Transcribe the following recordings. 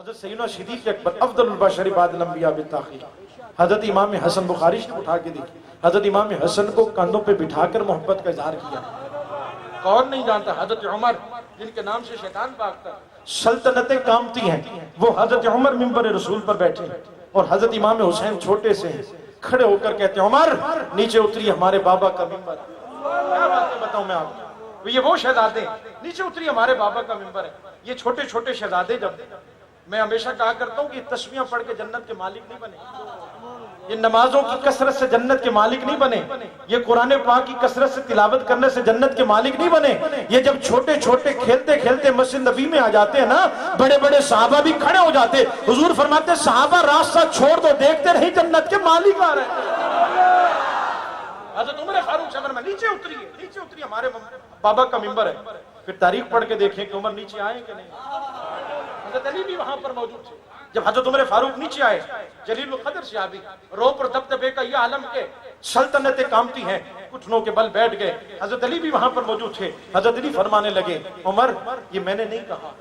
हज़रत सैयदना सिद्दीक़ अकबर अफ़ज़लुल बशर बादल अंबिया बित्ताख़ीर, हज़रत इमाम हसन बुखारी ने उठा के देखी, हज़रत इमाम हसन को कंधों पे बिठाकर मोहब्बत का इजहार किया। कौन नहीं जानता हज़रत उमर, जिनके नाम से शैतान भागता, सल्तनतें कामती हैं, वो हज़रत उमर मिंबर रसूल पर बैठे और हज़रत इमाम हुसैन छोटे से हैं, खड़े होकर कहते हैं उमर नीचे उतरिए, हमारे बाबा का मिंबर। क्या बातें बताऊं मैं आपको, ये वो शहजादे नीचे उतरिए, हमारे बाबा का मिंबर है। ये छोटे छोटे शहजादे, जब मैं हमेशा कहा करता हूँ कि तस्बीहां पढ़ के जन्नत के मालिक नहीं बने, ये नमाजों की कसरत से जन्नत के मालिक नहीं बने, ये कुरान पाक की कसरत से तिलावत करने से जन्नत के मालिक नहीं बने। ये जब छोटे छोटे खेलते खेलते मस्जिद नबी में आ जाते हैं ना, बड़े बड़े सहाबा भी खड़े हो जाते। हुजूर फरमाते सहाबा रास्ता छोड़ दो, देखते नहीं जन्नत के मालिक आ रहे हैं। हज़रत उमर फारूक से में नीचे उतरिए, हमारे बाबा का मिंबर है। फिर तारीख पढ़ के देखें कि उमर नीचे आए कि नहीं। हज़रत अली भी वहां पर मौजूद थे। जब हज़रत उमर फारूक नीचे आए, जलीलुल क़द्र सहाबी, रोब और दबदबे का यह आलम के सल्तनतें कामती हैं, घुटनों के बल बैठ गए। हज़रत अली भी वहां पर मौजूद थे। हज़रत अली फरमाने लगे उमर ये मैंने नहीं कहा,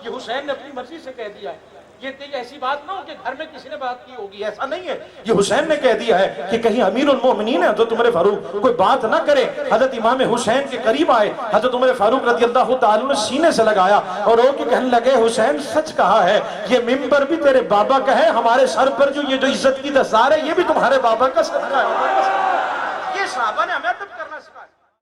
ये हुसैन ने अपनी मर्जी से कह दिया है। ये ऐसी बात ना हो कि घर में किसी ने बात की होगी, ऐसा नहीं है, ये हुसैन ने कह दिया है कि कहीं अमीरुल मोमिनीन है तो उमर फारूक कोई बात ना करे। हजरत इमाम हुसैन के करीब आए, हजरत उमर फारूक रज़ियल्लाहु ताला ने सीने से लगाया और रो के कहने लगे हुसैन सच कहा है, ये मिंबर भी तेरे बाबा का है, हमारे सर पर जो ये जो इज्जत की दसार है ये भी तुम्हारे बाबा का सदका है। ये सहाबा ने हमें